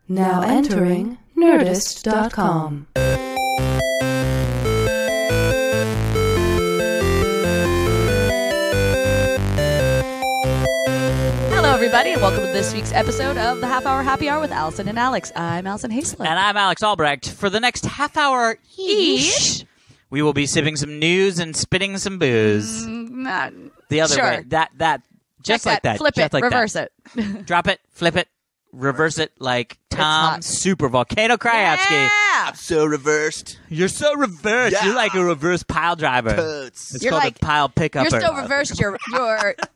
Now entering Nerdist.com. Hello, everybody, and welcome to this week's episode of the Half Hour Happy Hour with Alison and Alex. I'm Alison Haislip. And I'm Alex Albrecht. For the next half hour each, we will be sipping some news and spitting some booze. The other sure. way. Just like that. Flip just it. like Reverse that. it. Drop it, flip it, reverse it like Tom Super Volcano Krajewski. Yeah! I'm so reversed. You're so reversed. Yeah. You're like a reverse pile driver. Totes. It's You're called like- a pile pick-upper. You're so reversed.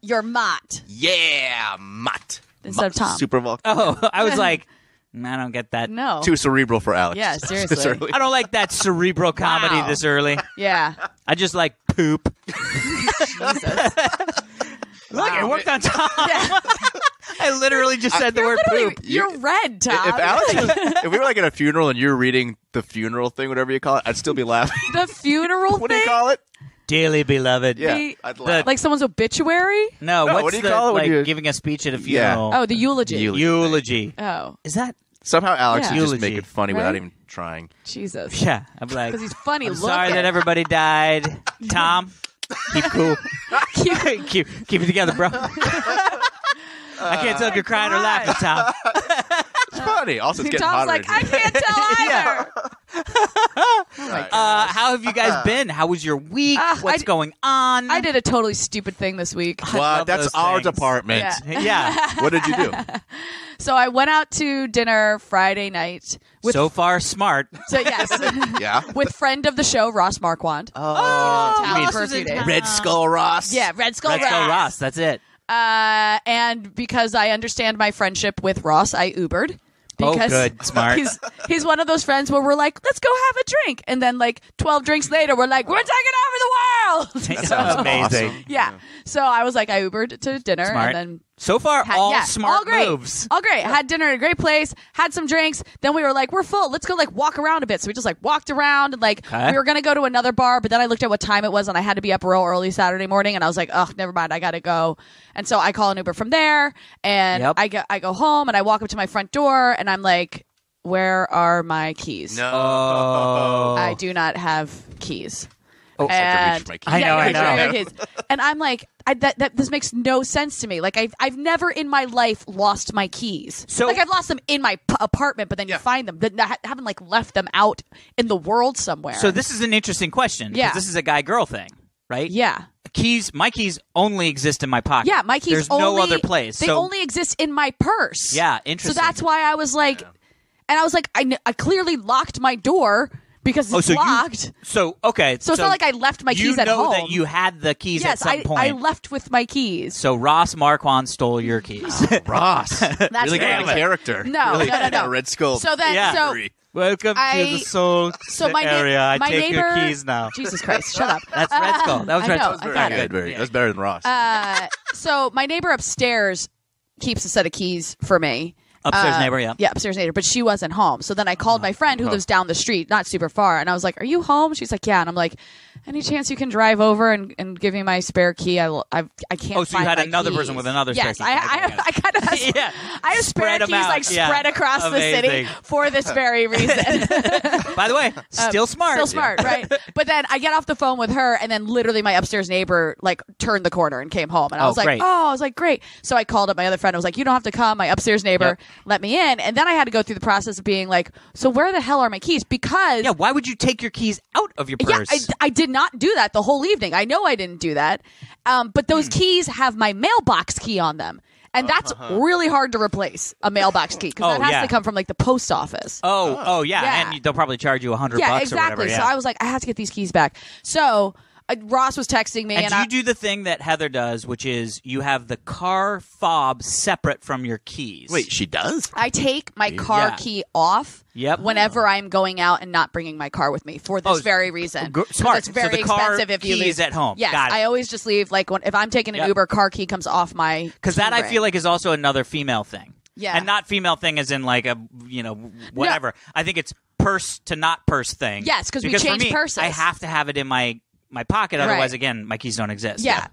You're Mott Yeah, mutt. instead of Tom. Super volcano. Oh, I was like, I don't get that. No. Too cerebral for Alex. Yeah, seriously. This early. I don't like that cerebral comedy Wow. this early. Yeah. I just like poop. Jesus. Look, it worked on Tom. Yeah. I literally just said the word poop. You're red, Tom. If Alex was, if we were like at a funeral and you were reading the funeral thing, whatever you call it, I'd still be laughing. The funeral What do thing? you call it? Dearly beloved. Yeah, The- I'd laugh. Like someone's obituary? No, No, what's what do you the, call it when like you- giving a speech at a Yeah. funeral? Oh, the eulogy. Eulogy. Oh, Is that? Somehow Alex Yeah. would just Eulogy. make it funny Right? without even trying. Jesus. Yeah. I'm like, Because he's funny I'm looking. sorry that everybody died. Tom, keep cool. keep it together, bro. I can't tell if you're crying or laughing, Tom. It's funny. Also, it's getting Tom's hotter. like, in I here. can't tell either. How have you guys been? How was your week? What's going on? I did a totally stupid thing this week. love What? That's those our things. department. Yeah. Yeah. What did you do? So I went out to dinner Friday night with So far, smart. Yeah. with friend of the show Ross Marquand. Oh, He was in town Ross for a is few in days. town. Red Skull Ross. Yeah, Red Skull Let's go, Ross. That's it. And because I understand my friendship with Ross, I Ubered. Oh, Because good. Smart. He's one of those friends where we're like, let's go have a drink. And then like 12 drinks later, we're like, we're taking over the world. That Sounds sounds amazing. awesome. Yeah. So I was like, I Ubered to dinner. Smart. And then So far, all smart all great. moves. All great. Had dinner at a great place, had some drinks. Then we were like, we're full. Let's go like walk around a bit. So we just like walked around and like Okay. we were going to go to another bar, but then I looked at what time it was and I had to be up real early Saturday morning. And I was like, oh, never mind. I got to go. And so I call an Uber from there and Yep. I go home and I walk up to my front door and I'm like, where are my keys? No. Oh. I do not have keys. I have to And reach my keys. I know, I yeah, know. your kids. And I'm like, this makes no sense to me. Like I've never in my life lost my keys. So- like I've lost them in my apartment, but then you find them. But I haven't like left them out in the world somewhere. So this is an interesting question. 'cause Yeah. This is a guy-girl thing, right? yeah. My keys only exist in my pocket. Yeah, my keys There's only, no other place. They so, only exist in my purse. Yeah, So interesting. that's why I was like, and I was like, I clearly locked my door because it's so locked. okay. So it's not like I left my keys at home. You know that you had the keys yes, at some point. I left with my keys. So Ross Marquand stole your keys. Ross. That's really right. got a character. No, really no. got a Red Skull. So then, Yeah. so Welcome to I- the Soul so my area. I my take neighbor, your keys now. Jesus Christ, shut up. That's Red Skull. That was I Red know, Skull. I got Very it. good. That's better than Ross. So my neighbor upstairs keeps a set of keys for me. Upstairs neighbor, yeah. Yeah, upstairs neighbor, but she wasn't home. So then I called my friend who lives down the street, not super far, and I was like, "Are you home?" She's like, "Yeah," and I'm like, "Any chance you can drive over and give me my spare key? I can't." Oh, so you find had my another keys." person with another yes, spare key. I kind of have, Yeah. I have spare Spread 'em keys out. like Yeah. spread across the city Amazing. for this very reason. By the way, still smart. Still smart, right? But then I get off the phone with her, and then literally my upstairs neighbor like turned the corner and came home, and I Oh, was like, great. "Oh," I was like, "Great." So I called up my other friend. I was like, "You don't have to come." My upstairs neighbor let me in, and then I had to go through the process of being like, "So where the hell are my keys?" Because Yeah, why would you take your keys out of your yeah, purse? I did not do that the whole evening. I know I didn't do that, but those keys have my mailbox key on them. And that's really hard to replace, a mailbox key, because that has yeah. to come from like the post office. Oh, yeah. Yeah. And they'll probably charge you $100 Yeah, bucks exactly. or whatever. Yeah. So I was like, I have to get these keys back. So Ross was texting me, and do you do the thing that Heather does, which is you have the car fob separate from your keys? Wait, she does? I take my car Yeah. key off Yep. whenever I'm going out and not bringing my car with me for this very reason. Smart. It's very So the car expensive if you key leave is at home. Yes, Got it. I always just leave like if I'm taking an Yep. Uber, car key comes off my Because that I feel like is also another female thing. Yeah. And not female thing as in like a, whatever. I think it's purse to not purse thing. Yes, 'cause we for change me, purses. I have to have it in my my pocket. Otherwise, again, my keys don't exist. Yeah.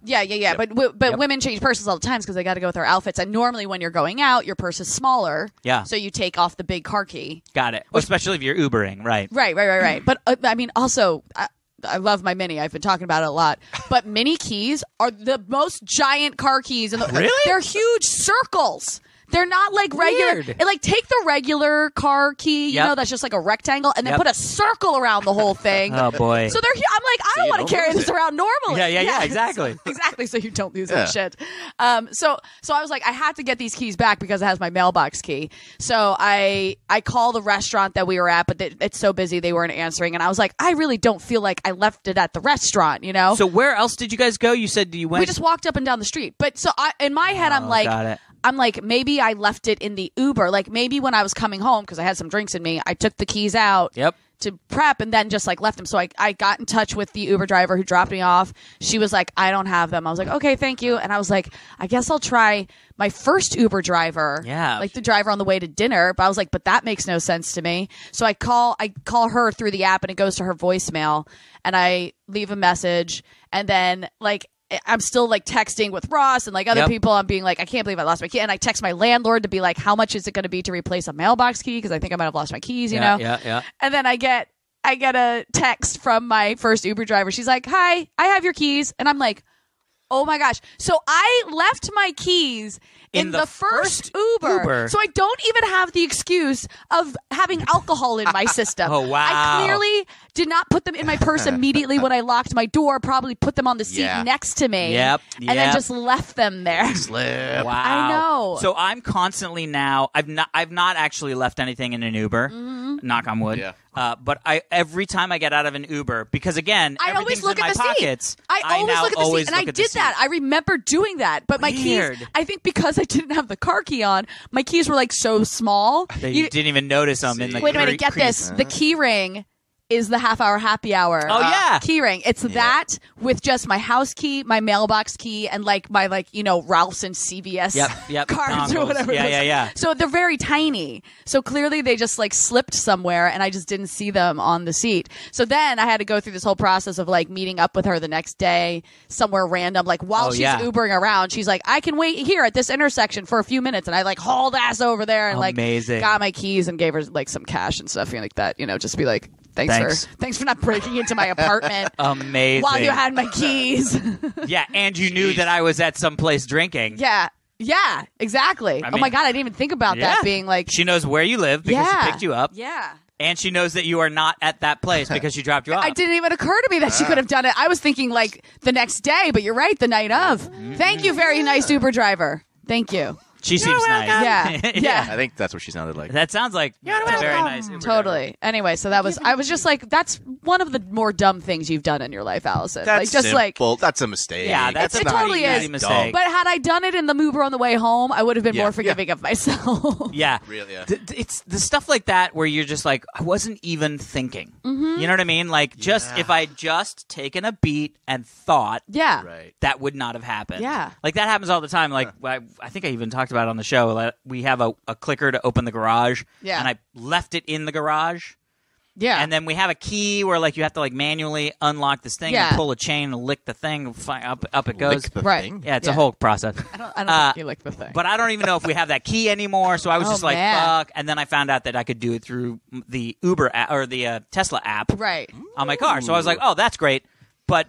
But women change purses all the time because they got to go with their outfits. And normally when you're going out, your purse is smaller. Yeah. So you take off the big car key. Got it. Especially if you're Ubering, right? Right. But I mean, also, I love my Mini. I've been talking about it a lot. But Mini keys are the most giant car keys. Really? They're huge circles. They're not like regular. Weird. Like take the regular car key, you know, that's just like a rectangle, and then put a circle around the whole thing. Oh boy. So they're. I'm like, I don't want to carry this around normally. Yeah, exactly. Exactly. So you don't lose that shit. So I was like, I had to get these keys back because it has my mailbox key. So I call the restaurant that we were at, but it's so busy they weren't answering, and I was like, I really don't feel like I left it at the restaurant, you know. So where else did you guys go? You said you went. We just walked up and down the street. But so in my head, I'm like. Got it. I'm like, maybe I left it in the Uber. Like maybe when I was coming home, because I had some drinks in me, I took the keys out to prep and then just like left them. So I got in touch with the Uber driver who dropped me off. She was like, I don't have them. I was like, okay, thank you. And I was like, I guess I'll try my first Uber driver. Yeah. Like the driver on the way to dinner. But I was like, but that makes no sense to me. So I call her through the app and it goes to her voicemail and I leave a message and then like, I'm still like texting with Ross and like other people. I'm being like, I can't believe I lost my key. And I text my landlord to be like, how much is it going to be to replace a mailbox key? Because I think I might have lost my keys, you know? Yeah. And then I get a text from my first Uber driver. She's like, hi, I have your keys. And I'm like, oh my gosh. So I left my keys in the first Uber. So I don't even have the excuse of having alcohol in my system. Oh, wow. I clearly did not put them in my purse immediately when I locked my door, probably put them on the seat next to me. And then just left them there. Slip. Wow. I know. So I'm constantly now, I've not actually left anything in an Uber, knock on wood. Yeah. But every time I get out of an Uber, because again, I always look in at my the pockets, seat. I always look at the seat, and I did that. I remember doing that, but my Weird. keys. I think because I didn't have the car key on, my keys were like so small that you didn't even notice them. In the wait a minute, get this: the key ring is the half-hour happy hour. Oh yeah, key ring. It's that with just my house key, my mailbox key, and like my Ralph's and CVS cards Dongles. or whatever. Yeah. So they're very tiny. So clearly they just like slipped somewhere, and I just didn't see them on the seat. So then I had to go through this whole process of like meeting up with her the next day somewhere random. Like while she's Ubering around, she's like, I can wait here at this intersection for a few minutes, and I like hauled ass over there and like got my keys and gave her like some cash and stuff like that. You know, just be like. Thanks for not breaking into my apartment. Amazing. While you had my keys. Yeah, and you knew that I was at some place drinking. Yeah, exactly. I oh mean, my God, I didn't even think about that being like. She knows where you live because she picked you up. Yeah. And she knows that you are not at that place because she dropped you off. It didn't even occur to me that she could have done it. I was thinking like the next day, but you're right, the night of. Thank you, very nice Uber driver. Thank you. She seems nice. Yeah. I think that's what she sounded like. That sounds like a very nice Uber Totally. driver. Anyway, so that was. I was just like, that's one of the more dumb things you've done in your life, Allison. That's like, just simple. That's a mistake. Yeah, that's it a totally easy is. mistake. But had I done it in the Uber on the way home, I would have been more forgiving of myself. Yeah. Really, yeah. It's the stuff like that where you're just like, I wasn't even thinking. You know what I mean? Like, just if I just taken a beat and thought, Right. that would not have happened. Yeah. Like, that happens all the time. Like, I think I even talked about it on the show. Like, we have a clicker to open the garage. Yeah. And I left it in the garage. Yeah. And then we have a key where, like, you have to, like, manually unlock this thing and pull a chain and lick the thing. Up it goes. Lick the thing? Yeah, it's a whole process. I don't think you lick the thing. But I don't even know if we have that key anymore. So I was just like, man. fuck. And then I found out that I could do it through the Uber app, or the Tesla app on my car. So I was like, oh, that's great. But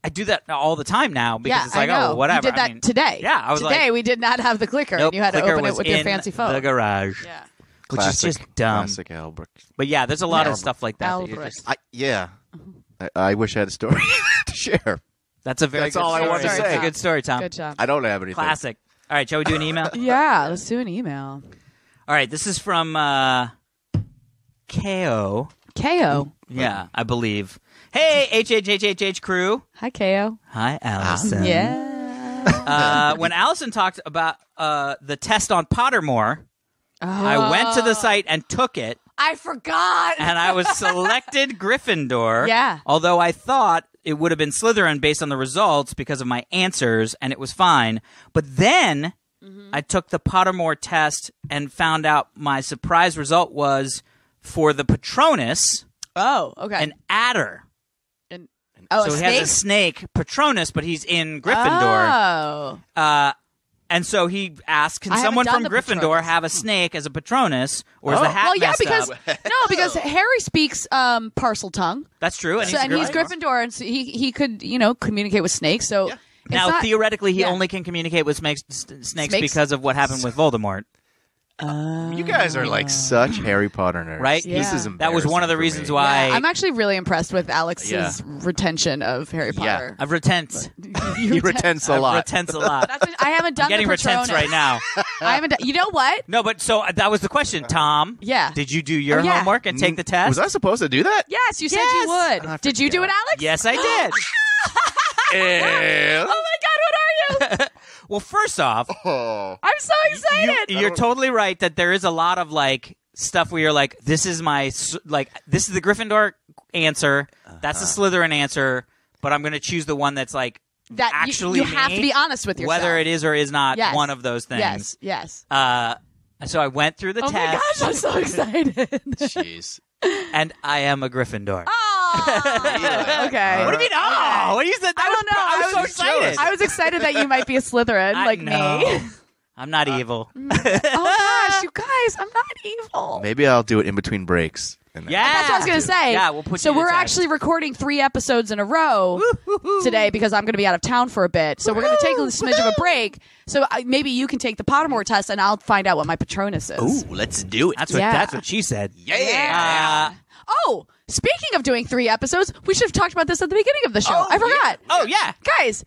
I do that all the time now because it's like, oh, whatever. You did that today. Yeah, I was today we did not have the clicker, and you had to open it with your fancy phone. The garage. Yeah. Which is just dumb. Classic Albrecht. But yeah, there's a lot of stuff like that. Albrecht. I wish I had a story to share. That's a very That's good all I story. wanted to It's say. a good story, Tom. Good job. I don't have anything. Classic. All right, shall we do an email? Yeah, let's do an email. All right, this is from KO. KO. Yeah, I believe. Hey, HHHHH crew. Hi, KO. Hi, Alison. Yeah. When Alison talked about the test on Pottermore, I went to the site and took it, I forgot. and I was selected Gryffindor. Yeah. Although I thought it would have been Slytherin based on the results because of my answers, and it was fine. But then I took the Pottermore test and found out my surprise result was for the Patronus, Oh, okay. an adder. An Oh, so a he has snake? a snake, Patronus, but he's in Gryffindor. Oh. And so he asked, can I haven't someone done from the Gryffindor Patronus. have a snake as a Patronus? Or is the hat Well, yeah, messed because up? because Harry speaks parcel tongue. That's true. And And he's Gryffindor, and so he could communicate with snakes. So it's now, not- theoretically, he yeah. only can communicate with snakes because of what happened with Voldemort. You guys are like such Harry Potter nerds. Right? Yeah. This is That was one of the embarrassing for reasons me. why I'm actually really impressed with Alex's retention of Harry Potter. I've retents. He retents a lot. Retents a lot. That's what, I haven't done I'm getting the retents Patronus. right now. I haven't done. You know what? No, but so that was the question, Tom. Yeah. Did you do your Oh, yeah. homework and take the test? Was I supposed to do that? Yes, you said Yes. you would. I Did you do it, forgot. Alex? Yes, I did. Oh my God, what are you? Well, first off, Oh. I'm so excited. you're totally right that there is a lot of like stuff where you're like, this is this is the Gryffindor answer, that's the Slytherin answer, but I'm going to choose the one that's like that actually you have me, to be honest with yourself. whether it is or is not Yes. one of those things. Yes. So I went through the Oh my test, gosh, I'm so excited. Jeez. and I am a Gryffindor. Oh, okay. What do you mean? Oh, what you said? I don't know. I was so excited. I was excited that you might be a Slytherin like me. I'm not evil. Oh gosh, you guys, I'm not evil. Maybe I'll do it in between breaks. And then- Yeah. That's what I was going to say. Yeah, we'll put so you to we're the test. actually recording 3 episodes in a row today because I'm going to be out of town for a bit. So we're going to take a smidge of a break. So maybe you can take the Pottermore test and I'll find out what my Patronus is. Ooh, let's do it. That's what she said. Yeah. Oh, speaking of doing 3 episodes, we should have talked about this at the beginning of the show. Oh, I forgot. Oh yeah, Guys,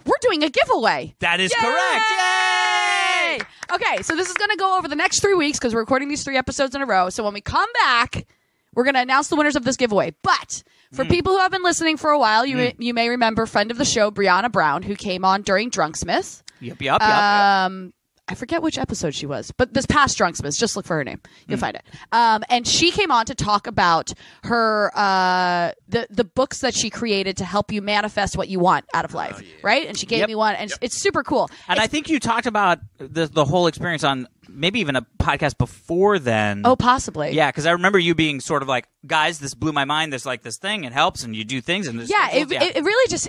we're doing a giveaway. that is Yay! correct. Yay! Okay, so this is going to go over the next 3 weeks because we're recording these 3 episodes in a row. So when we come back, we're going to announce the winners of this giveaway. But for people who have been listening for a while, you may remember friend of the show, Brianna Brown, who came on during Drunksmith. Yep. I forget which episode she was, but this past Drunksmith, just look for her name. You'll find it. And she came on to talk about her the books that she created to help you manifest what you want out of life, right? And she gave me one, and it's super cool. And I think you talked about the whole experience on maybe even a podcast before then. Oh, possibly. Yeah, because I remember you being sort of like, guys, this blew my mind. There's like this thing, it helps, and you do things, and Yeah, it really just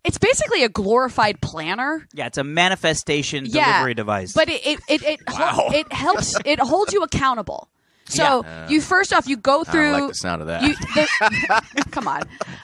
it's basically a glorified planner. Yeah, it's a manifestation delivery device. But it helps. It holds you accountable. So you first off you go I through. don't like the sound of that. Come on.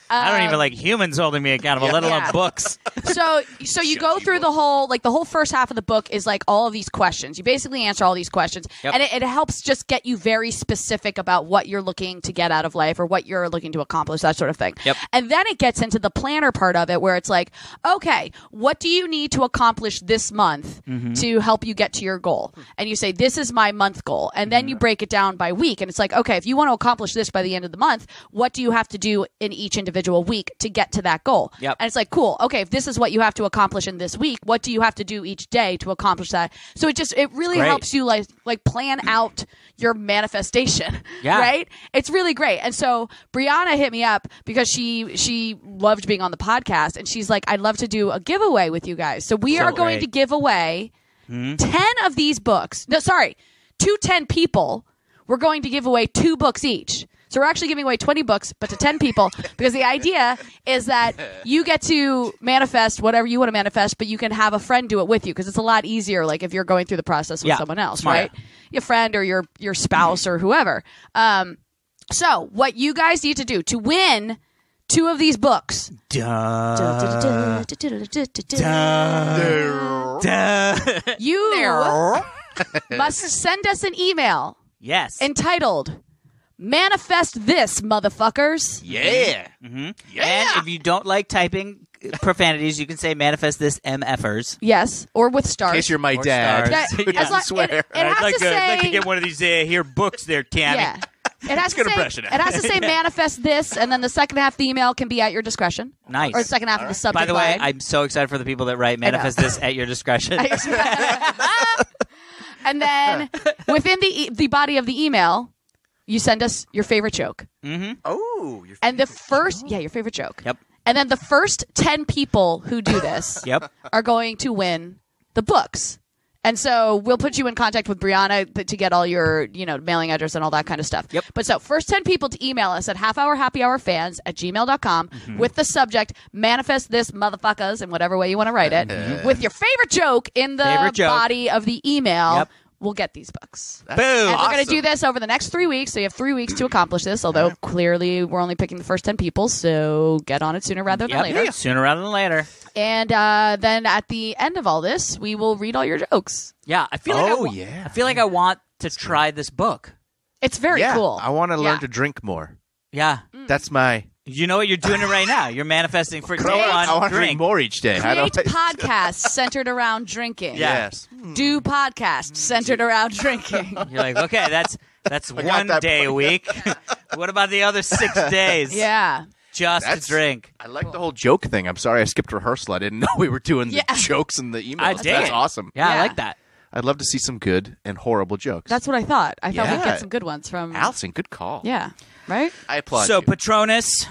I don't even like humans holding me accountable, let alone Yeah. books. So you go through the whole first half of the book is like all of these questions. You basically answer all these questions, Yep. and it helps just get you very specific about what you're looking to get out of life or what you're looking to accomplish, that sort of thing. Yep. And then it gets into the planner part of it, where it's like, okay, what do you need to accomplish this month to help you get to your goal? And you say, this is my month goal, and then you break it down by week, and it's like, okay, if you want to accomplish this by the end of the month, what do you have to do in each individual week to get to that goal? Yep. And it's like, cool, okay, if this is what you have to accomplish in this week, what do you have to do each day to accomplish that? So it really Great. helps you like plan out your manifestation. Yeah. Right? It's really great. And so Brianna hit me up because she loved being on the podcast, and she's like, I'd love to do a giveaway with you guys. So we are going great. to give away 10 of these books. No, sorry, to 10 people. We're going to give away 2 books each. So we're actually giving away 20 books, but to 10 people, because the idea is that you get to manifest whatever you want to manifest, but you can have a friend do it with you, because it's a lot easier, like if you're going through the process with someone else, smart. right? Your friend or your spouse or whoever. So what you guys need to do to win 2 of these books. You must send us an email Yes. entitled "Manifest This, Motherfuckers." Yeah. And if you don't like typing profanities, you can say manifest this MFers. Yes, or with In stars. case you're my Or dad. stars. That- who as doesn't long- swear. it has to say, one of these here books there, Tammy. yeah. It has, to good say, impression. it has to say manifest this, and then the second half of the email can be at your discretion. Nice. Or the second half of the subject By the way, line. I'm so excited for the people that write manifest this at your discretion. And then within the body of the email, you send us your favorite joke. Oh, your And the first, your favorite joke. Yep. And then the first 10 people who do this Yep. are going to win the books. And so we'll put you in contact with Brianna to get all your, mailing address and all that kind of stuff. Yep. But so first 10 people to email us at halfhourhappyhourfans@gmail.com with the subject, manifest this motherfuckers in whatever way you want to write it, with your favorite joke in the body of the email. Yep. We'll get these books. Boom. And we're Awesome. going to do this over the next 3 weeks. So you have 3 weeks to accomplish this, although clearly we're only picking the first 10 people. So get on it sooner rather than later. Yeah, sooner rather than later. And then at the end of all this, we will read all your jokes. Yeah, I feel I feel like I want to try this book. It's very cool. I want to learn to drink more. Yeah. That's my... You know what? You're doing it right now. You're manifesting for day I one. want to drink more each day. Create podcasts centered around drinking. Yeah. Yes. Do podcasts centered around drinking. You're like, okay, that's one that day a week. What about the other 6 days? Yeah. Just to drink. I like the whole joke thing. I'm sorry I skipped rehearsal. I didn't know we were doing the jokes in the emails. I dig That's it. awesome. Yeah, I Yeah. like that. I'd love to see some good and horrible jokes. That's what I thought. I thought we'd Yeah. get some good ones from... Alison, good call. Yeah. Right? I applaud So you. Patronus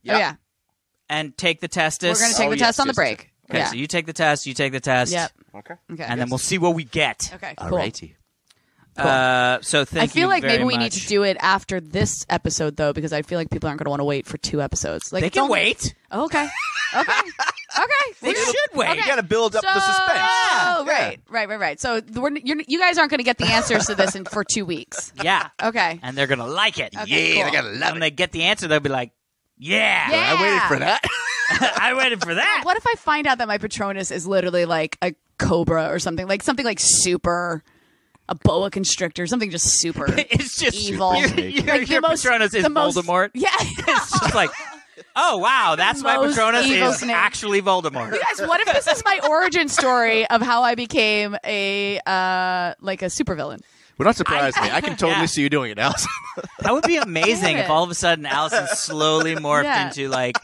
Oh, yeah. and take the testis. We're going to take the test on the break. Okay, yeah. so you take the test, you take the test. Yep. Okay. Okay. And then we'll see what we get. Okay, cool. Alrighty. So thank you I feel like very maybe we need much. to do it after this episode, though, because I feel like people aren't going to want to wait for 2 episodes. Like They it's can only- wait. Oh, okay. Okay. They should wait. Okay. You got to build up the suspense. Oh, right. So you guys aren't going to get the answers to this for 2 weeks. Yeah. Okay. And they're going to like it. Okay, Yeah, cool. they got to love When it. they get the answer, they'll be like, yeah. Yeah. I waited for that. I waited for that. What if I find out that my Patronus is literally like a cobra or something like super, a boa constrictor, something just super It's just evil. Your Patronus is Voldemort. Yeah. It's just like, oh, wow, that's my Most Patronus evil is snake. actually Voldemort. You guys, what if this is my origin story of how I became a supervillain? Would not surprise me. I can totally Yeah. see you doing it, Alison. That would be amazing Damn if it. all of a sudden Alison slowly morphed Yeah. into like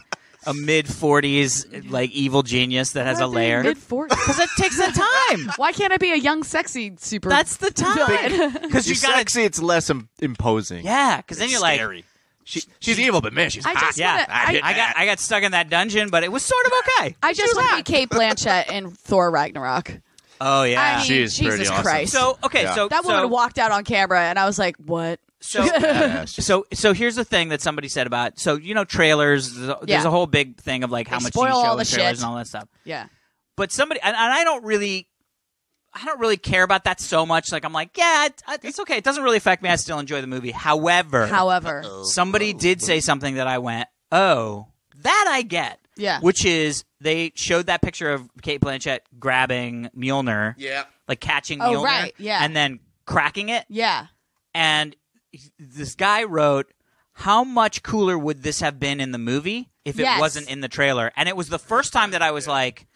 a mid-40s like evil genius that has a lair. Mid-40s. Because it takes the time. Why can't I be a young, sexy super? That's the time. Because You're you got to. sexy, it's less imposing. Yeah, because then you're like, Scary. She's evil, but man, she's I hot. just yeah, wanna- I got stuck in that dungeon, but it was sort of okay. I just want to be Kate Blanchett in Thor Ragnarok. Oh yeah. I mean, She is pretty Jesus awesome. Christ. So okay, Yeah. so That woman walked out on camera, and I was like, "What?" So Yeah, so here's the thing that somebody said about trailers. There's Yeah. a whole big thing of like how They much spoil TV show all the and trailers shit. and all that stuff. Yeah. But somebody and I don't really care about that so much. Like I'm like, yeah, it's okay. It doesn't really affect me. I still enjoy the movie. However, somebody did say something that I went, oh, that I get. Yeah. Which is they showed that picture of Kate Blanchett grabbing Mjolnir. Yeah. Like catching Oh, Mjolnir. right, yeah. And then cracking it. Yeah. And this guy wrote, how much cooler would this have been in the movie if it Yes. wasn't in the trailer? And it was the first time that I was like,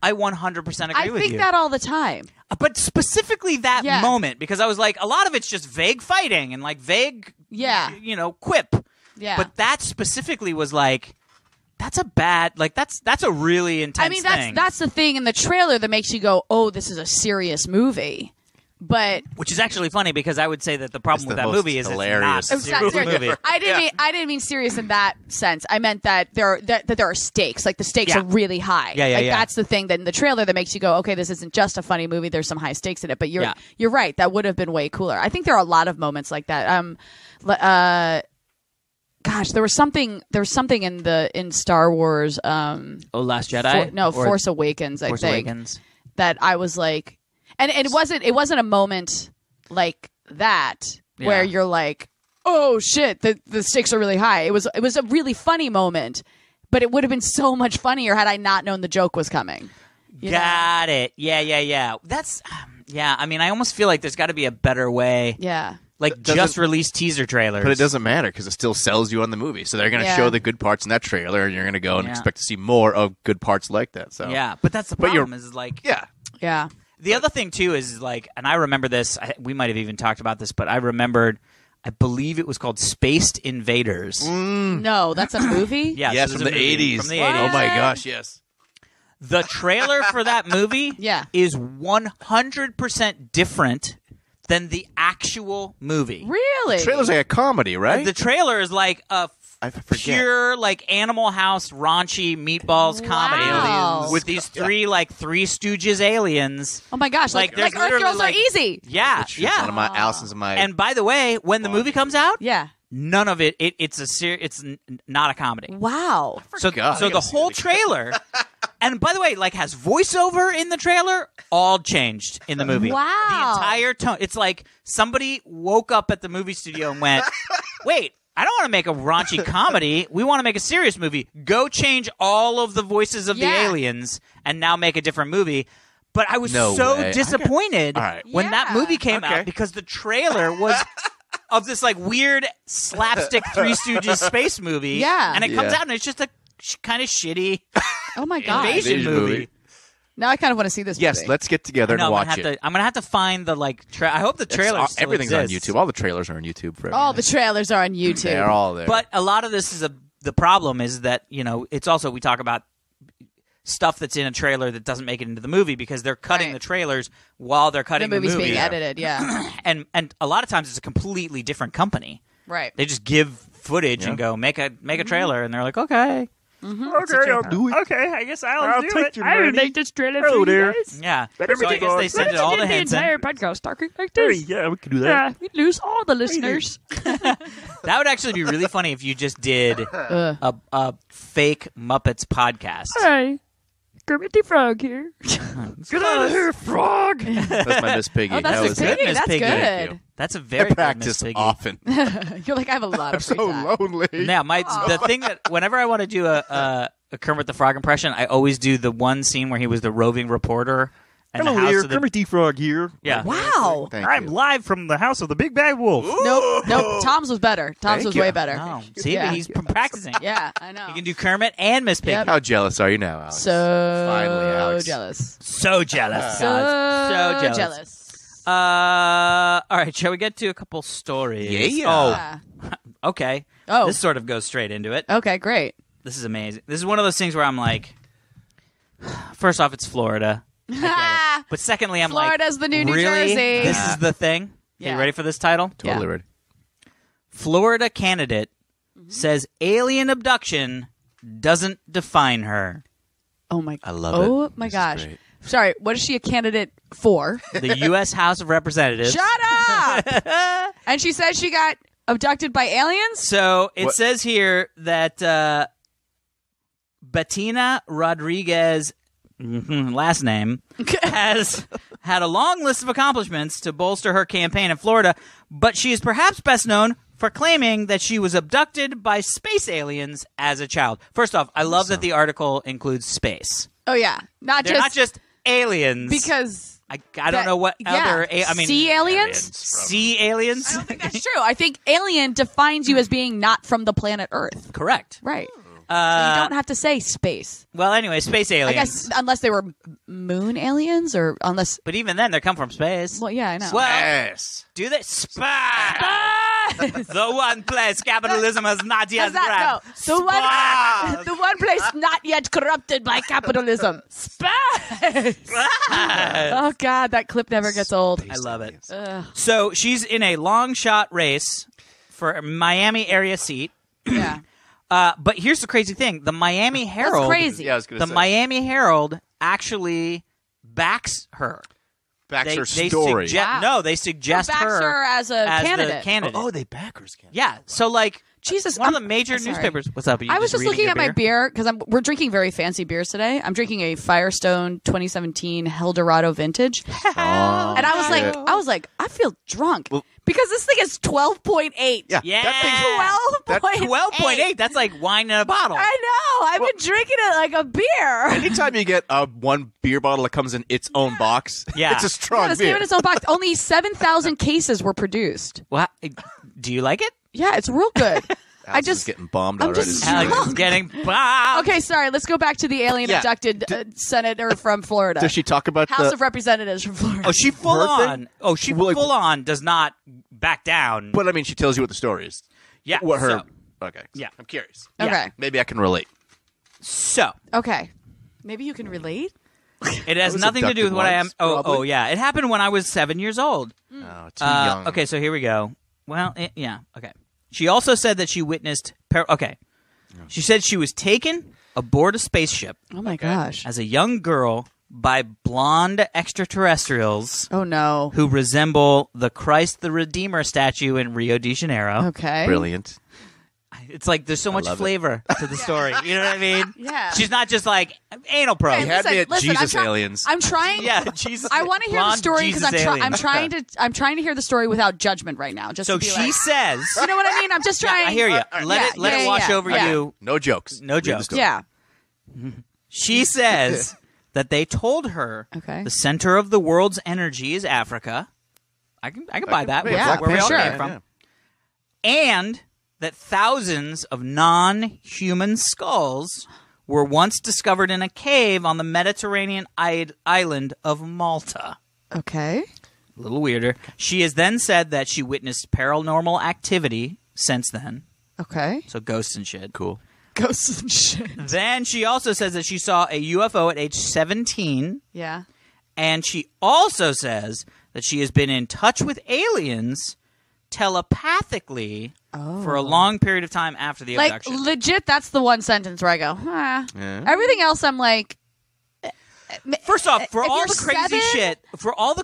I 100% agree I with think you. that all the time. But specifically that Yeah. moment, because I was like, a lot of it's just vague fighting and like vague, Yeah. quip. Yeah. But that specifically was like, that's a bad, like that's a really intense I mean, thing. that's the thing in the trailer that makes you go, "Oh, this is a serious movie." But Which is actually funny because I would say that the problem It's with the that most movie is hilarious it's not a It's not serious serious. movie. I didn't mean serious in that sense. I meant that there are stakes. Like the stakes Yeah. are really high. Yeah, like yeah. That's the thing that in the trailer that makes you go, okay, this isn't just a funny movie. There's some high stakes in it. But Yeah. you're right. That would have been way cooler. I think there are a lot of moments like that. Gosh, there was something in Star Wars. Last Jedi? Force Awakens. I Force think Awakens. that I was like, and it wasn't a moment like that where Yeah. you're like, oh shit, the stakes are really high. It was a really funny moment, but it would have been so much funnier had I not known the joke was coming. You know? Got it. Yeah. That's, I mean, I almost feel like there's got to be a better way. Yeah. Like, Doesn't- just release teaser trailers. But it doesn't matter because it still sells you on the movie. So they're going to Yeah. show the good parts in that trailer, and you're going to go and Yeah. expect to see more of good parts like that. So Yeah, but that's the But you're- problem is like, yeah. Yeah. the other thing too is like, and I remember this, we might have even talked about this, but I remembered, I believe it was called Spaced Invaders. No, that's a movie. Yeah, Yes, so from there's the a movie 80s. From the What? 80s. Oh my gosh, yes. The trailer for that movie Yeah. is 100% different than the actual movie. Really? The trailer's like a comedy, right? The trailer is like a I forget. pure like Animal House raunchy meatballs comedy with these three like Three Stooges aliens. Oh my gosh! Like Earth Girls Are Easy. Yeah, yeah. One of my Alison's my. And by the way, when the movie comes out, yeah. None of it. It's not a comedy. Wow. So the whole trailer, and by the way, like has voiceover in the trailer, all changed in the movie. Wow. The entire tone. It's like somebody woke up at the movie studio and went, "Wait, I don't want to make a raunchy comedy. We want to make a serious movie. Go change all of the voices of the aliens and now make a different movie." But I was disappointed when that movie came out because the trailer was. Of this like weird slapstick Three Stooges space movie, and it comes out and it's just a kind of shitty, invasion movie. Now I kind of want to see this. Yes, movie. Let's get together and watch it. I'm gonna have to find the like. I hope the trailers. Everything's on YouTube. All the trailers are on YouTube. For all the trailers are on YouTube. They're all there. But a lot of this is the problem is that it's also we talk about stuff that's in a trailer that doesn't make it into the movie because they're cutting the trailers while they're cutting the movie. The movie's being edited, and a lot of times it's a completely different company. Right. They just give footage and go make a trailer, and they're like, okay. Mm-hmm. Okay, I'll do it. Okay, I guess I'll do it. I will make this trailer for you guys. Yeah. So I guess they send it all to Henson. The entire podcast talking like this. Yeah, we can do that. Yeah, we lose all the listeners. That would actually be really funny if you just did a fake Muppets podcast. Hi. Kermit the Frog here. Get out of here, Frog! That's my Miss Piggy. Oh, that's Miss Piggy. That's good. That's a very I practice often. You're like, I have a lot of free time. I'm so lonely. Now, the thing that whenever I want to do a Kermit the Frog impression, I always do the one scene where he was the roving reporter. And hello there, Kermit the Frog here. Yeah. Wow. I'm live from the house of the Big Bad Wolf. Nope. Tom's was better. Tom's was way better. Oh, see, he's practicing. Yeah, I know. You can do Kermit and Miss Piggy. How jealous are you now, Alex? Finally, Alex. Jealous. So jealous. So jealous. All right, shall we get to a couple stories? Yeah. Oh, okay. Oh. This sort of goes straight into it. Okay, great. This is amazing. This is one of those things where I'm like, first off, it's Florida. I get it. But secondly, I'm Florida's the new New really? Jersey. This is the thing? Yeah. You ready for this title? Totally ready. Florida candidate says alien abduction doesn't define her. Oh my! I love it. Oh my gosh! Sorry, what is she a candidate for? The U.S. House of Representatives. Shut up! And she says she got abducted by aliens? So it says here that Bettina Rodriguez, last name, has had a long list of accomplishments to bolster her campaign in Florida, but she is perhaps best known for claiming that she was abducted by space aliens as a child. First off, I love that the article includes space. Oh, yeah. Not just aliens. Because... I don't know what other... sea aliens? Sea aliens? I don't think that's true. I think alien defines you as being not from the planet Earth. Correct. Right. So you don't have to say space. Well, anyway, space aliens. I guess unless they were moon aliens or unless... But even then, they come from space. Well, yeah, I know. Well, do they? Space! The one place capitalism has not yet grabbed. No. The one place not yet corrupted by capitalism. Space! Oh, God, that clip never gets old. I love it. So she's in a long shot race for a Miami area seat. Yeah. But here's the crazy thing: the Miami Herald, that's crazy. Yeah, I was gonna say. Miami Herald actually backs her. Her story. No, they suggest her as a candidate. The candidate. Oh, they back her as candidate. Yeah. So like, Jesus, one of the major newspapers. What's up? I was just looking at my beer because we're drinking very fancy beers today. I'm drinking a Firestone 2017 Eldorado Vintage, and I was like, I feel drunk because this thing is 12.8. Yeah, that thing's 12.8. That's like wine in a bottle. I know. I've been drinking it like a beer. Anytime you get one beer bottle that comes in its own box, it's a strong it's beer. in its own box. Only 7,000 cases were produced. What? Do you like it? Yeah, it's real good. Alison's getting bombed already. Alex is getting bombed. Okay, sorry. Let's go back to the alien abducted senator from Florida. Does she talk about House of Representatives from Florida? Oh, she full on does not back down. But I mean, she tells you what the story is. Yeah. What her? Okay. Yeah. I'm curious. Okay. Yeah. Maybe I can relate. So. Okay. Maybe you can relate. It has nothing to do with what I am. Oh, yeah. It happened when I was 7 years old. Oh, too young. Okay, so here we go. Well, yeah. Okay. She also said that she witnessed Okay. She said she was taken aboard a spaceship. Oh, my gosh. As a young girl by blonde extraterrestrials. Oh, no. Who resemble the Christ the Redeemer statue in Rio de Janeiro. Okay. Brilliant. It's like there's so much flavor to the story. You know what I mean? Yeah. She's not just like anal probe. You had me at Jesus aliens. I'm trying. Yeah, Jesus. I want to hear the story because I'm trying to hear the story without judgment right now. Just so to be she says, you know what I mean? I'm just trying. I hear you. Let it wash over you. No jokes. No jokes. Yeah. She says that they told her the center of the world's energy is Africa. I can buy that. Yeah, where we all sure. came from. And that thousands of non-human skulls were once discovered in a cave on the Mediterranean island of Malta. Okay. A little weirder. She has then said that she witnessed paranormal activity since then. Okay. So ghosts and shit. Cool. Ghosts and shit. Then she also says that she saw a UFO at age 17. Yeah. And she also says that she has been in touch with aliens telepathically for a long period of time after the abduction. Like, legit, that's the one sentence where I go, Everything else, I'm like... First off, for all the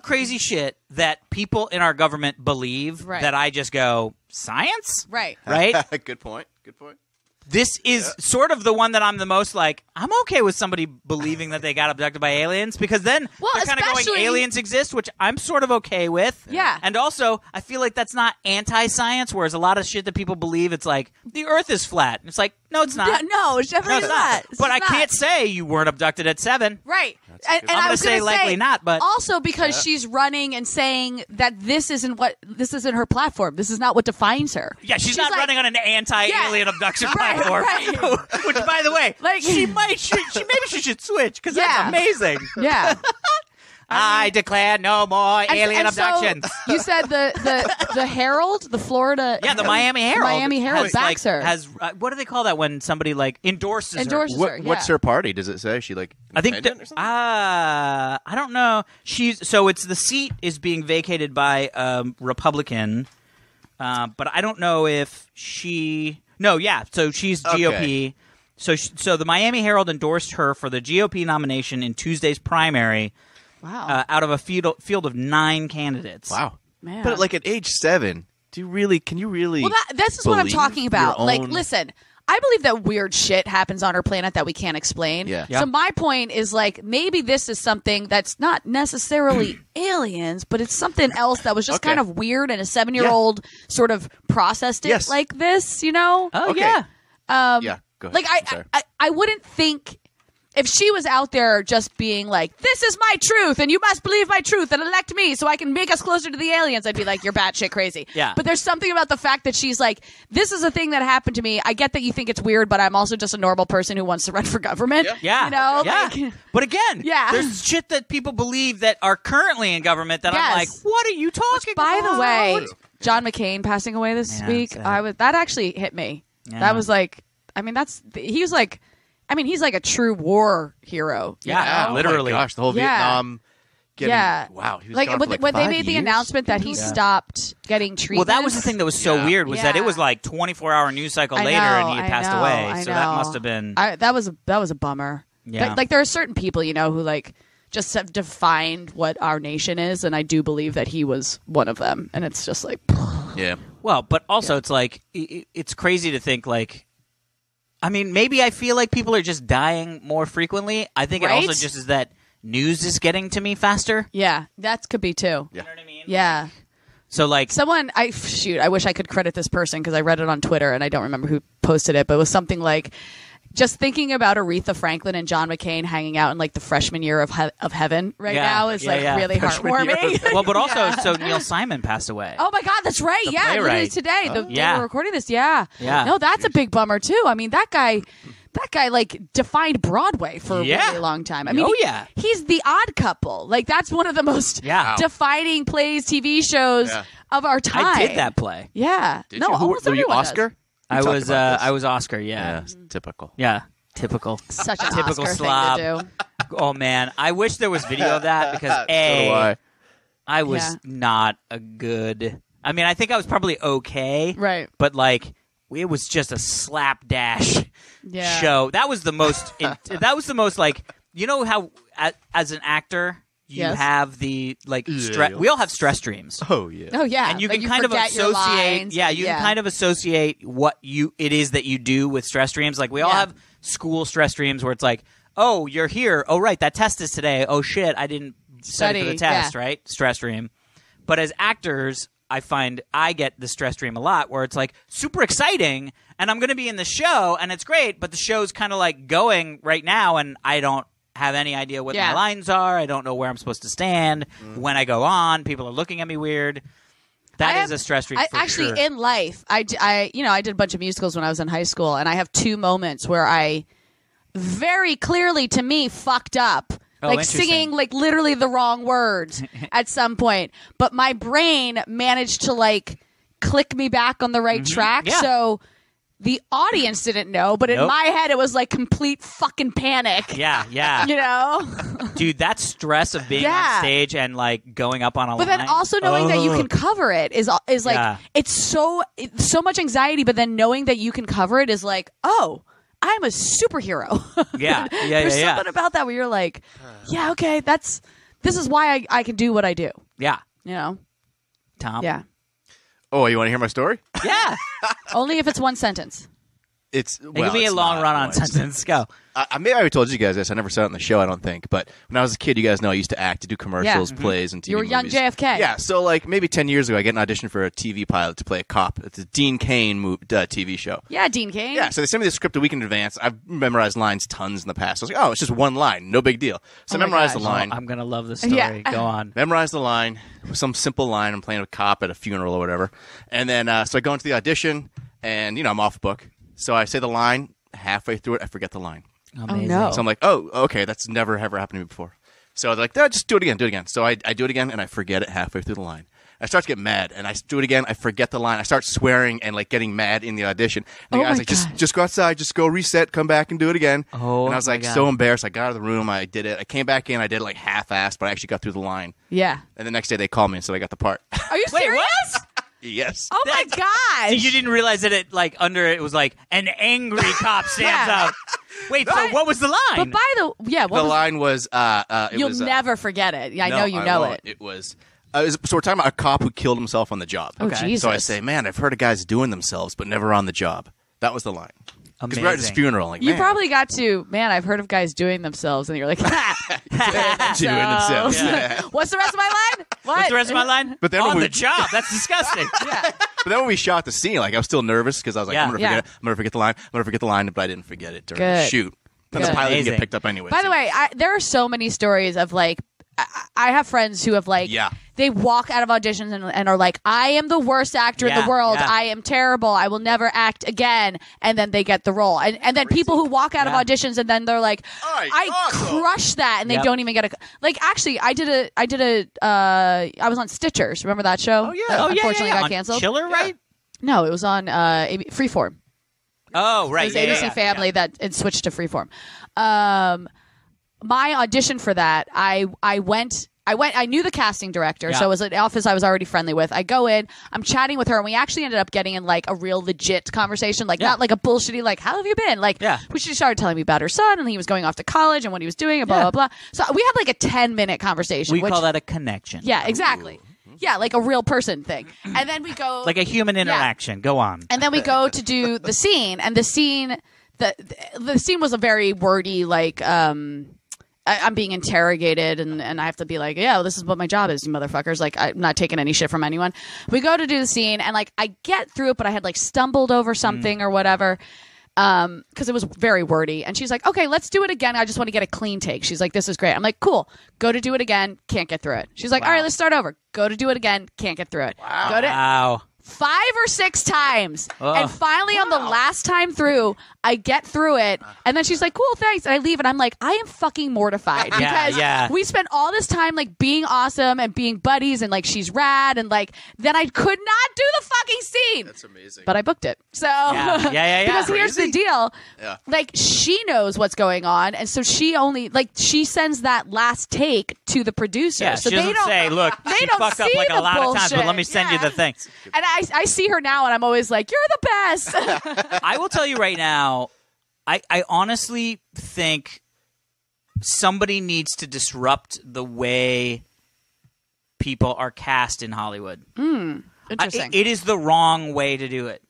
crazy shit that people in our government believe, that I just go, science? Right. Right? Good point. This is sort of the one that I'm the most like, I'm okay with somebody believing that they got abducted by aliens because then they're kind of going, aliens exist, which I'm sort of okay with. Yeah. And also, I feel like that's not anti-science, whereas a lot of shit that people believe, it's like, the earth is flat. And it's like, no, it's not. No, it's definitely not. But I can't say you weren't abducted at 7. Right. And I'm going to say likely not, but... Also because she's running and saying that this isn't her platform. This is not what defines her. Yeah, she's not running on an anti-alien abduction platform. Right. Which, by the way, like maybe she should switch because that's amazing. Yeah. I declare no more alien abductions. So you said the Herald, the Florida... Yeah, the Miami Herald. Miami Herald backs her. What do they call that when somebody like endorses her? What's her party? Does it say? She like I think I don't know. It's the seat is being vacated by Republican, but I don't know if she... No, yeah. So she's GOP. So the Miami Herald endorsed her for the GOP nomination in Tuesday's primary. Wow. Out of a field of 9 candidates. Wow. Man. But like at age 7, can you really? Well, this is what I'm talking about. Like, listen, I believe that weird shit happens on our planet that we can't explain. Yeah. So my point is like maybe this is something that's not necessarily aliens, but it's something else that was just kind of weird, and a 7-year-old sort of processed it like this. You know? Oh yeah. Yeah. Go ahead. Like I wouldn't think. If she was out there just being like, this is my truth, and you must believe my truth and elect me so I can make us closer to the aliens, I'd be like, you're batshit crazy. Yeah. But there's something about the fact that she's like, this is a thing that happened to me. I get that you think it's weird, but I'm also just a normal person who wants to run for government. Yeah. You know? Yeah. Like, but again, there's shit that people believe that are currently in government that I'm like, what are you talking about? By the way, John McCain passing away this week, that actually hit me. Yeah. That was like, he's like a true war hero. Yeah, literally. Oh my gosh, the whole Vietnam. Wow. He was like gone for when they made 5 the years? announcement that he stopped getting treatment. Well, that was the thing that was so weird was that it was like 24-hour news cycle later and he had passed away. So that must have been. That was a bummer. Yeah. Like there are certain people who like just have defined what our nation is, and I do believe that he was one of them. And it's just like. Yeah. Well, but also it's like it's crazy to think like. I mean, maybe I feel like people are just dying more frequently. I think it also just is that news is getting to me faster. Yeah, that could be too. Yeah. You know what I mean? Yeah. So like I wish I could credit this person because I read it on Twitter and I don't remember who posted it, but it was something like just thinking about Aretha Franklin and John McCain hanging out in like the freshman year of heaven now is really heartwarming. Well, but also, so Neil Simon passed away. Oh my God, that's right. The literally today. They were recording this. Yeah. No, that's a big bummer too. I mean, that guy like defined Broadway for a really long time. I mean, he's the Odd Couple. Like that's one of the most defining plays, TV shows of our time. I did that play. Yeah. Almost were you everyone Oscar? does. I was Oscar. Yeah. Typical. Yeah. Typical. Such a typical Oscar slob. thing to do. Oh man, I wish there was video of that because I was not a good. I mean, I think I was probably okay. Right. But like, it was just a slapdash show. That was the most. That was the most like how as an actor. You have the we all have stress dreams. Oh yeah. Oh yeah. And you can kind of associate you can kind of associate what it is that you do with stress dreams. Like we all have school stress dreams where it's like, "Oh, you're here. Oh right, that test is today. Oh shit, I didn't study for the test, right?" Stress dream. But as actors, I find I get the stress dream a lot where it's like super exciting and I'm going to be in the show and it's great, but the show's kind of like going right now and I don't have any idea what my lines are. I don't know where I'm supposed to stand. When I go on, people are looking at me weird. That is a stress dream for sure. In life, I did a bunch of musicals when I was in high school, and I have 2 moments where I very clearly, to me, fucked up. Singing literally the wrong words at some point. But my brain managed to click me back on the right track. Yeah. So the audience didn't know, but in my head, it was like complete fucking panic. Yeah. Dude, that stress of being on stage and going up on a line. But then also knowing that you can cover it is it's so much anxiety, but then knowing that you can cover it is like, oh, I'm a superhero. Yeah. There's something about that where you're like, yeah, okay, this is why I can do what I do. Yeah. Tom? Yeah. Oh, you want to hear my story? Yeah. Only if it's one sentence. It can be a long run-on sentence. Go. Maybe I told you guys this. I never said it on the show, I don't think. But when I was a kid, you guys know I used to act, to do commercials, plays, and TV You were young movies. JFK. Yeah, so maybe 10 years ago, I get an audition for a TV pilot to play a cop. It's a Dean Cain TV show. Yeah, Dean Cain. Yeah, so they sent me the script a week in advance. I've memorized lines tons in the past. I was like, oh, it's just one line. No big deal. So I memorized the line. I'm going to love this story. Yeah. Go on. Memorize the line. Some simple line. I'm playing a cop at a funeral or whatever. And then so I go into the audition, and, I'm off book. So I say the line. Halfway through it, I forget the line. Amazing. Oh, no. So I'm like, oh, okay, that's never ever happened to me before. So they're like, no, just do it again. So I do it again, and I forget it halfway through the line. I start to get mad, and I do it again. I forget the line. I start swearing and getting mad in the audition. And the guy's like, just go outside, just go reset, come back and do it again. Oh, and I was so embarrassed. I got out of the room. I did it. I came back in. I did it half-assed, but I actually got through the line. Yeah. And the next day they called me and said I got the part. Are you serious? What? Yes. Oh my gosh! So you didn't realize that it under it was an angry cop stands out. Wait, so what was the line? But the line was you'll never forget it. I know you know it. It was. So we're talking about a cop who killed himself on the job. Oh, Jesus. So I say, man, I've heard of guys doing themselves, but never on the job. That was the line. Because we're at his funeral. You probably got to, man, I've heard of guys doing themselves, and you're like, doing themselves. Yeah. What's the rest of my line? What's the rest of my line? But then on the job. That's disgusting. Yeah. But then when we shot the scene, I was still nervous because I was like, I'm going to forget the line, but I didn't forget it during the shoot. Then the pilot didn't get picked up anyway. By the way, there are so many stories of I have friends who have they walk out of auditions and are like, I am the worst actor in the world. Yeah. I am terrible. I will never act again. And then they get the role. And then people who walk out of auditions and then they're like, I crushed that. And they don't even get actually, I was on Stitchers. Remember that show? Oh, yeah. That unfortunately got canceled. Chiller, right? No, it was on Freeform. Oh, right. It was ABC Family that it switched to Freeform. My audition for that, I knew the casting director, so it was an office I was already friendly with. I go in, I'm chatting with her, and we actually ended up getting in a real legit conversation, not a bullshitty, how have you been? She started telling me about her son, and he was going off to college, and what he was doing, and blah, blah, blah. So we had a 10-minute conversation. We call that a connection. Yeah, exactly. Ooh. Yeah, a real person thing. And then we go... Like a human interaction. Go on. And then we go to do the scene, and the scene was a very wordy, I'm being interrogated and I have to be this is what my job is, you motherfuckers. I'm not taking any shit from anyone. We go to do the scene and I get through it, but I had stumbled over something or whatever. Because it was very wordy. And she's like, okay, let's do it again. I just want to get a clean take. She's like, this is great. I'm like, cool. Go to do it again. Can't get through it. She's like, all right, let's start over. Go to do it again. Can't get through it. Wow. 5 or 6 times. And finally on the last time through, I get through it. And then she's like, cool, thanks. And I leave and I'm like, I am fucking mortified. Because we spent all this time being awesome and being buddies and she's rad and then I could not do the fucking scene. That's amazing. But I booked it. So because here's the deal. Yeah. She knows what's going on. And so she only she sends that last take to the producer. Yeah, so she doesn't say, look, she fucked up a lot of times, but let me send you the thing. And I see her now, and I'm always like, "You're the best." I will tell you right now, I honestly think somebody needs to disrupt the way people are cast in Hollywood. Interesting. It is the wrong way to do it.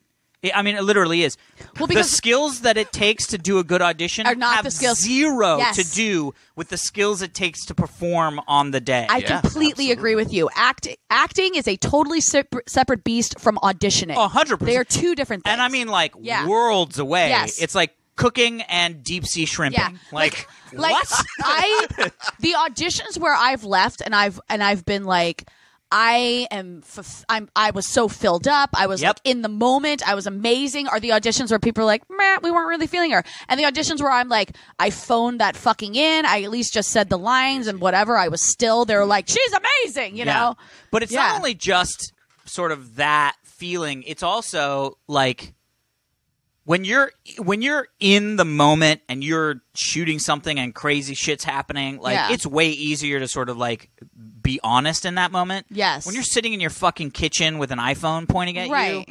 I mean, it literally is. Well, because the skills that it takes to do a good audition are not have the skills. zero Yes. to do with the skills it takes to perform on the day. I completely agree with you. Acting is a totally separate beast from auditioning. 100%. They are two different things. And I mean, like, worlds away. Yes. It's like cooking and deep sea shrimping. Yeah. Like what? The auditions where I've left and I've been like, I was so filled up. I was like in the moment. I was amazing. Are the auditions where people are like, meh, we weren't really feeling her. And the auditions where I'm like, I phoned that fucking in. I at least just said the lines and whatever. I was still, they were like, she's amazing, you know? But it's not only just sort of that feeling. It's also like when you're in the moment and you're shooting something and crazy shit's happening, like it's way easier to sort of like be honest in that moment. Yes. When you're sitting in your fucking kitchen with an iPhone pointing at you,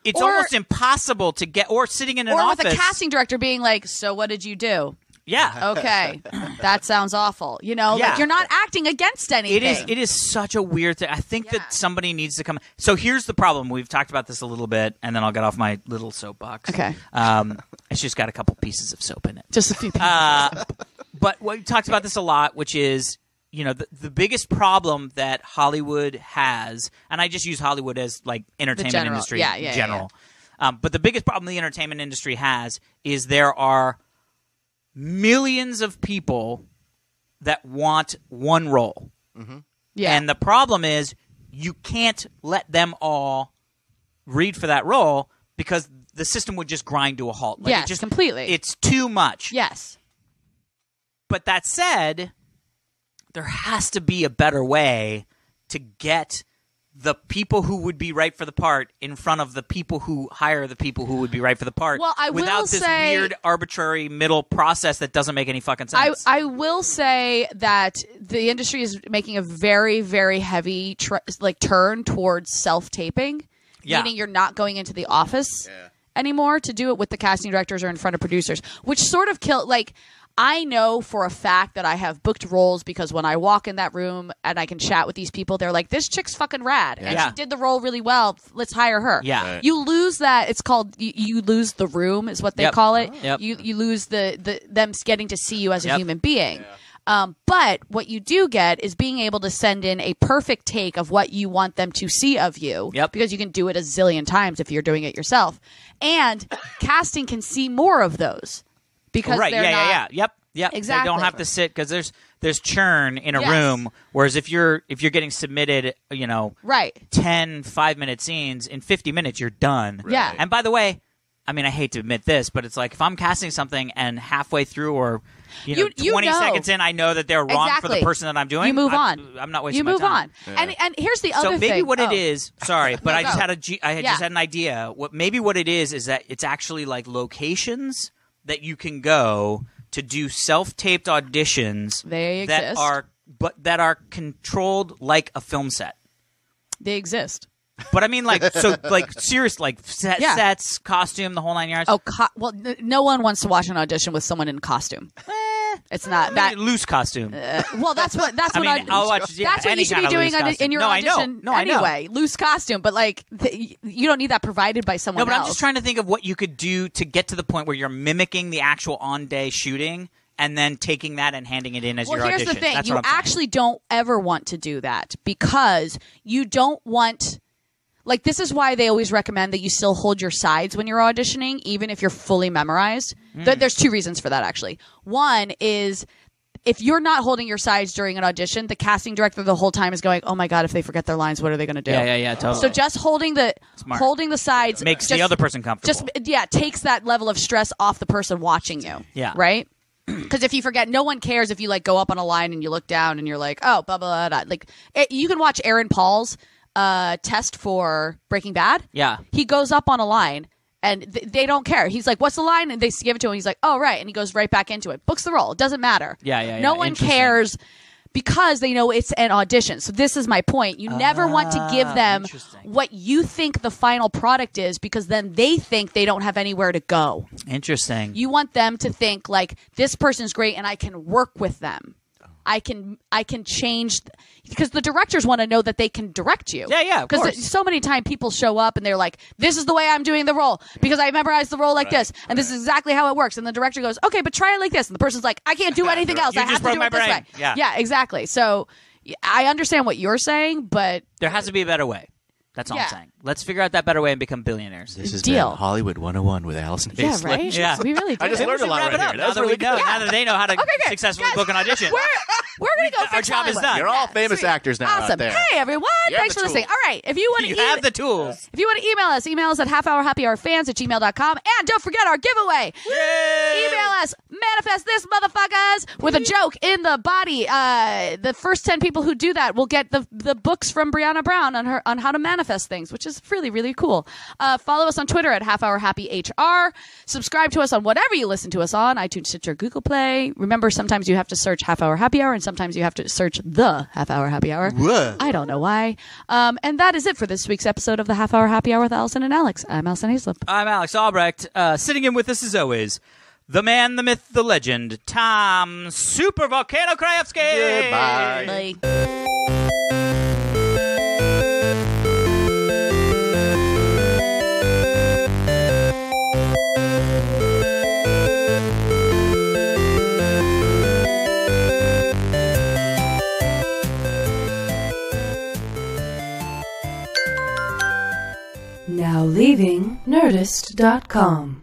it's Or- almost impossible to get, or sitting in an Or office. with a casting director being like, so what did you do? Yeah. Okay. That sounds awful. You know, like you're not acting against anything. It is such a weird thing. I think that somebody needs to come. So here's the problem. We've talked about this a little bit, and then I'll get off my little soapbox. Okay. It's just got a couple pieces of soap in it. Just a few pieces. But we talked about this a lot, which is, you know, the biggest problem that Hollywood has, and I just use Hollywood as like entertainment industry in general. But the biggest problem the entertainment industry has is there are millions of people that want one role. Mm-hmm. Yeah. And the problem is you can't let them all read for that role because the system would just grind to a halt. Like yes, completely. It's too much. Yes. But that said, there has to be a better way to get the people who would be right for the part in front of the people who hire the people who would be right for the part. Well, I will without this say, weird, arbitrary middle process that doesn't make any fucking sense. I will say that the industry is making a very, very heavy turn towards self-taping, meaning you're not going into the office anymore to do it with the casting directors or in front of producers, which sort of I know for a fact that I have booked roles because when I walk in that room and I can chat with these people, they're like, this chick's fucking rad. And she did the role really well. Let's hire her. Yeah. Right. You lose that. It's called, you lose the room is what they call it. Yep. You lose them getting to see you as a human being. But what you do get is being able to send in a perfect take of what you want them to see of you. Yep. Because you can do it a zillion times if you're doing it yourself. And casting can see more of those. Because they're not... Yep. Exactly. They don't have to sit because there's churn in a room. Whereas if you're getting submitted, 10 5-minute scenes in 50 minutes, you're done. Right. Yeah. And by the way, I mean I hate to admit this, but it's like if I'm casting something and halfway through or 20 seconds in, I know that they're wrong for the person that I'm doing. You move on. I'm not wasting my time. You move on. Yeah. And here's the other thing. So maybe what it is. Sorry, but I just had an idea. What it is that it's actually like locations that you can go to do self-taped auditions that are controlled like a film set. They exist. But I mean, serious, sets, costume, the whole 9 yards. Oh, no one wants to watch an audition with someone in costume. It's not that loose costume. Well, that's what I'll watch. That's what you should be doing in your audition anyway. Loose costume, but you don't need that provided by someone else. No, but I'm just trying to think of what you could do to get to the point where you're mimicking the actual on-day shooting and then taking that and handing it in as your audition. Here's the thing: that's you actually don't ever want to do that because you don't want. Like, this is why they always recommend that you still hold your sides when you're auditioning, even if you're fully memorized. There's two reasons for that, actually. One is if you're not holding your sides during an audition, the casting director the whole time is going, oh, my God, if they forget their lines, what are they going to do? Yeah, totally. So just holding the sides makes the other person comfortable. Takes that level of stress off the person watching you. Yeah. Right? Because if you forget, no one cares if you, go up on a line and you look down and you're like, oh, blah, blah, blah, blah. You can watch Aaron Paul's test for Breaking Bad. Yeah. He goes up on a line and they don't care. He's like, what's the line? And they give it to him. He's like, oh, right. And he goes right back into it. Books the role. It doesn't matter. Yeah. No one cares because they know it's an audition. So this is my point. You never want to give them what you think the final product is, because then they think they don't have anywhere to go. Interesting. You want them to think like, this person's great and I can work with them. I can change, because the directors want to know that they can direct you. Yeah, because so many times people show up and they're like, this is the way I'm doing the role because I memorized the role like this, and this is exactly how it works. And the director goes, okay, but try it like this. And the person's like, I can't do anything else. I have to do it this way. Yeah, exactly. So I understand what you're saying, but there has to be a better way. That's all I'm saying. Let's figure out that better way and become billionaires. This is Hollywood 101 with Alison Haislip. Yeah, right? Yeah. We really did. I just learned a lot right here. Now that we know, now that they know how to successfully book an audition. We're going to go fix Our job Hollywood. is done. You're all famous actors now out Awesome. there. Hey, everyone. Thanks for listening. All right. If you want to have the tools. If you want to email us at halfhourhappyhourfans@gmail.com. And don't forget our giveaway. Yay! Email us, manifest this, motherfuckers, with a joke in the body. The first 10 people who do that will get the books from Brianna Brown on how to manifest things, which is really, really cool. Follow us on Twitter at halfhourhappyhr. Subscribe to us on whatever you listen to us on, iTunes, Stitcher, Google Play. Remember, sometimes you have to search Half Hour Happy Hour, and sometimes you have to search the Half Hour Happy Hour. Whoa. I don't know why. And that is it for this week's episode of the Half Hour Happy Hour with Alison and Alex. I'm Alison Haislip. I'm Alex Albrecht. Sitting in with us as always, the man, the myth, the legend, Tom Super Volcano Krajewski. Goodbye. Bye. Now leaving Nerdist.com.